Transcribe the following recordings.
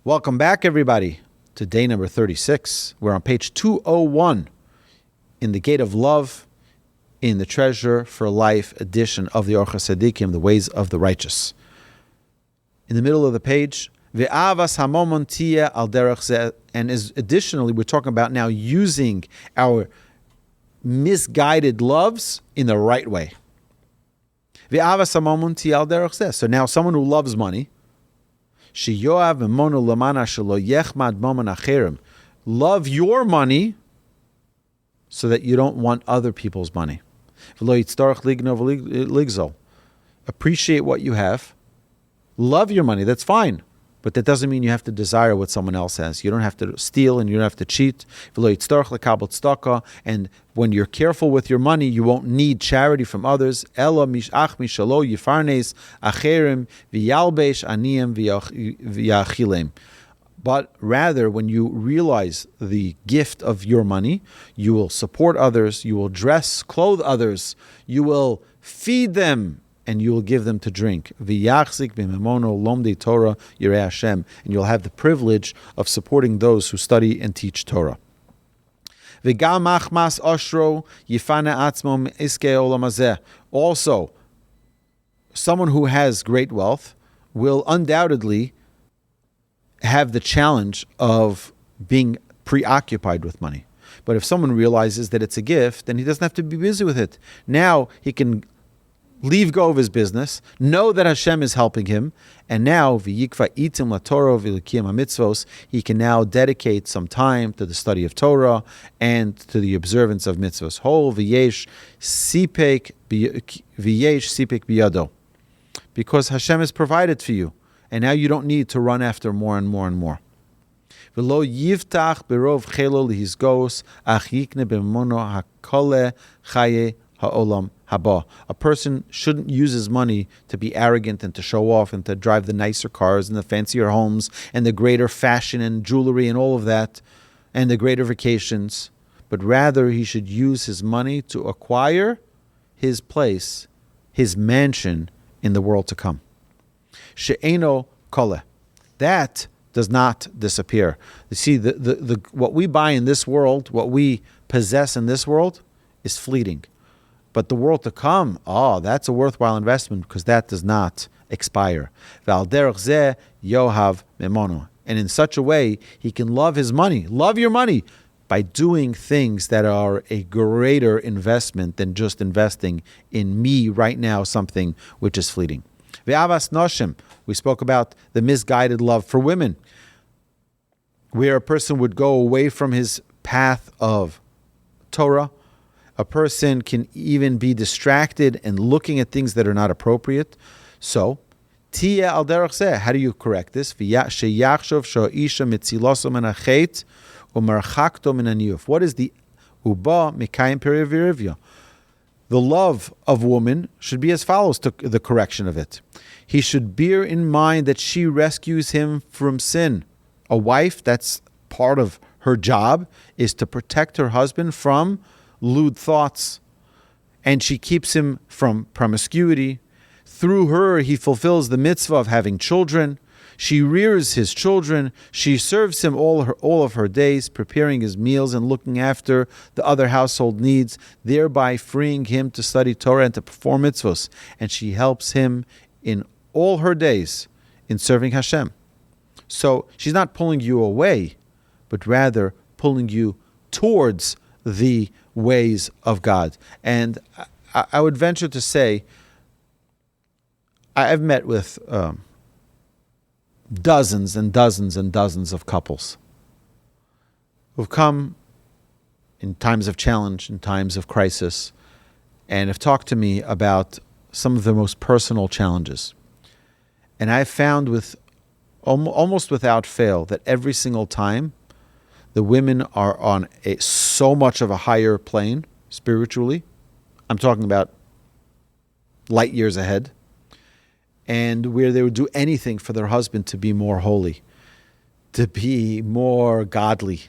Welcome back, everybody, to day number 36. We're on page 201 in the Gate of Love, in the Treasure for Life edition of the Orchos Tzadikim, the Ways of the Righteous. In the middle of the page, Ve'avas hamomon tiyeh al derech zeh, and additionally, we're talking about now using our misguided loves in the right way. Ve'avas hamomon tiyeh al derech zeh. So now someone who loves money, love your money so that you don't want other people's money. Appreciate what you have. Love your money, that's fine. But that doesn't mean you have to desire what someone else has. You don't have to steal and you don't have to cheat. And when you're careful with your money, you won't need charity from others. But rather, when you realize the gift of your money, you will support others, you will clothe others, you will feed them, and you will give them to drink. V'yachzik b'memono lomdei Torah yirei Hashem, and you'll have the privilege of supporting those who study and teach Torah. V'gam machmas oshro yifane atzmo iskei olam hazeh. Also, someone who has great wealth will undoubtedly have the challenge of being preoccupied with money. But if someone realizes that it's a gift, then he doesn't have to be busy with it. Now he can leave go of his business, know that Hashem is helping him, and now v'yikva itim laTorah v'likiyam mitzvos, he can now dedicate some time to the study of Torah and to the observance of mitzvos. Hol v'yesh sipek biyado, because Hashem has provided for you, and now you don't need to run after more and more and more. V'lo yivtach berov chelo lihizgos ach yikne b'mono hakole chaye ha'olam haba. A person shouldn't use his money to be arrogant and to show off and to drive the nicer cars and the fancier homes and the greater fashion and jewelry and all of that and the greater vacations. But rather, he should use his money to acquire his place, his mansion in the world to come. She'eno kole. That does not disappear. You see, the what we buy in this world, what we possess in this world, is fleeting. But the world to come, that's a worthwhile investment because that does not expire. Val derech zeh yohav memono. And in such a way, he can love his money. Love your money by doing things that are a greater investment than just investing in me right now, something which is fleeting. Ve'avas noshim. We spoke about the misguided love for women, where a person would go away from his path of Torah. A person can even be distracted and looking at things that are not appropriate. So, tiyeh al derech zeh. How do you correct this? Sheyachshov sho'isha mitziloso min hachet u'marchakto min haniyuf. What is the uba mikayim perivirivya? The love of woman should be as follows to the correction of it. He should bear in mind that she rescues him from sin. A wife, that's part of her job, is to protect her husband from lewd thoughts, and she keeps him from promiscuity. Through her, he fulfills the mitzvah of having children. She rears his children. She serves him all of her days, preparing his meals and looking after the other household needs, thereby freeing him to study Torah and to perform mitzvahs. And she helps him in all her days in serving Hashem. So she's not pulling you away, but rather pulling you towards the ways of God. And I would venture to say, I've met with dozens and dozens and dozens of couples who've come in times of challenge, in times of crisis, and have talked to me about some of their most personal challenges. And I've found with almost without fail that every single time the women are on so much of a higher plane spiritually. I'm talking about light years ahead. And where they would do anything for their husband to be more holy, to be more godly.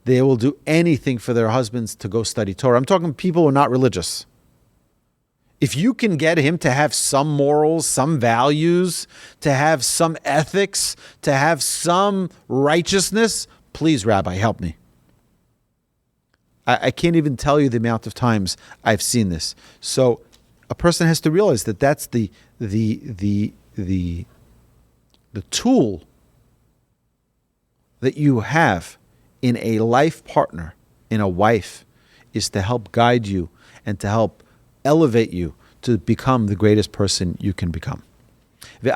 They will do anything for their husbands to go study Torah. I'm talking people who are not religious. If you can get him to have some morals, some values, to have some ethics, to have some righteousness, please, Rabbi, help me. I can't even tell you the amount of times I've seen this. So a person has to realize that that's the tool that you have in a life partner, in a wife, is to help guide you and to help elevate you to become the greatest person you can become. We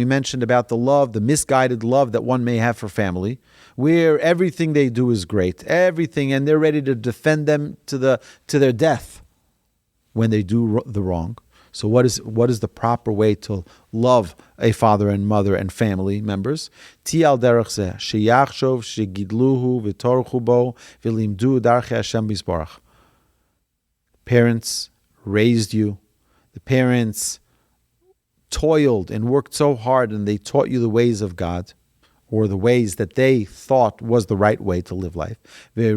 mentioned about the love, the misguided love that one may have for family, where everything they do is great, everything, and they're ready to defend them to their death when they do the wrong. So what is the proper way to love a father and mother and family members? Parents raised you. The parents toiled and worked so hard, and they taught you the ways of God, or the ways that they thought was the right way to live life. And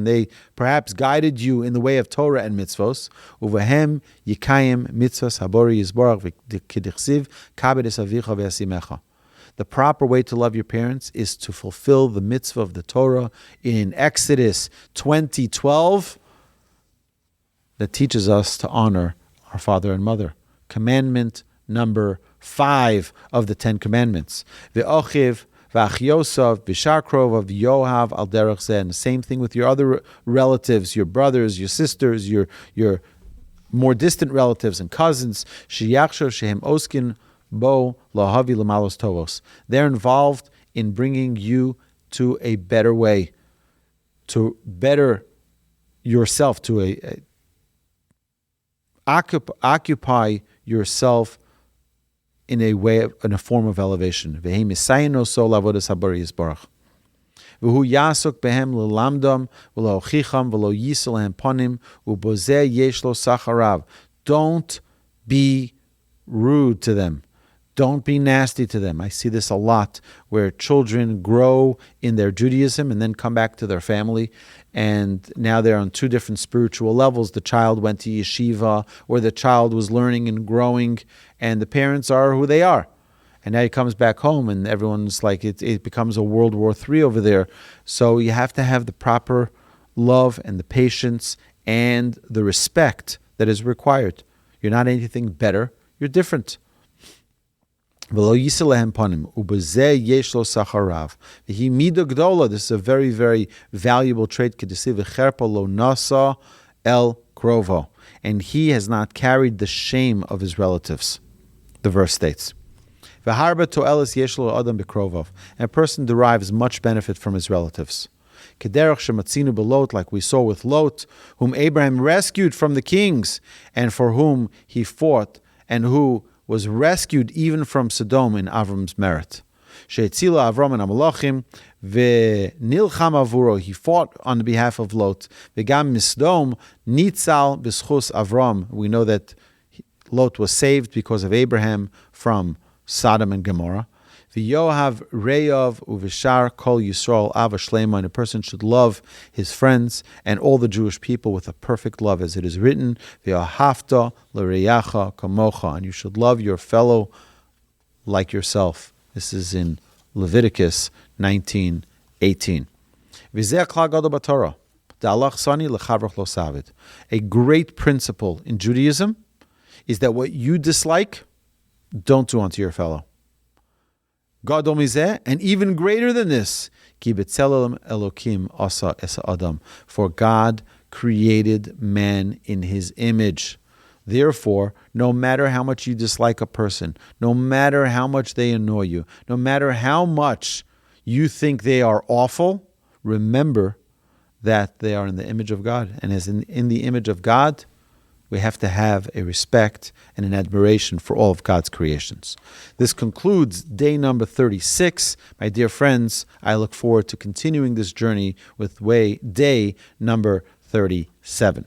they perhaps guided you in the way of Torah and mitzvos. The proper way to love your parents is to fulfill the mitzvah of the Torah in Exodus 20:12 that teaches us to honor our father and mother. Commandment number 5 of the 10 Commandments. Ve'ochiv, v'achyosav, v'sharkrov, v'yohav al derech zeh. And the same thing with your other relatives, your brothers, your sisters, your more distant relatives and cousins. Sheyachshav shehem oskin bo lahavi lamalos tovos. They're involved in bringing you to a better way, to better yourself, to occupy yourself in a form of elevation. Don't be rude to them. Don't be nasty to them. I see this a lot, where children grow in their Judaism and then come back to their family, and now they're on 2 different spiritual levels. The child went to yeshiva, or the child was learning and growing, and the parents are who they are. And now he comes back home, and everyone's like, it becomes a World War III over there. So you have to have the proper love and the patience and the respect that is required. You're not anything better. You're different. This is a very, very valuable trait. And he has not carried the shame of his relatives, the verse states. And a person derives much benefit from his relatives. Like we saw with Lot, whom Abraham rescued from the kings, and for whom he fought, and who was rescued even from Sodom in Avram's merit. She'etzila Avram and Amalachim ve'nilcham avuro. He fought on behalf of Lot. Ve'gam misdom nitzal b'schus Avram. We know that Lot was saved because of Abraham from Sodom and Gomorrah. V'yohav reyav uvishar kol Yisrael ava shlema. And a person should love his friends and all the Jewish people with a perfect love, as it is written, v'ahavta l'reyacha kamocha. And you should love your fellow like yourself. This is in Leviticus 19:18. V'zeh klal gadol b'Torah. Da'alach sani l'chavrach lo savid. A great principle in Judaism is that what you dislike, don't do unto your fellow. Gadol mizeh, and even greater than this, ki b'tzelem Elokim asa es adam. For God created man in his image. Therefore, no matter how much you dislike a person, no matter how much they annoy you, no matter how much you think they are awful, remember that they are in the image of God. And as in the image of God, we have to have a respect and an admiration for all of God's creations. This concludes day number 36. My dear friends, I look forward to continuing this journey with day number 37.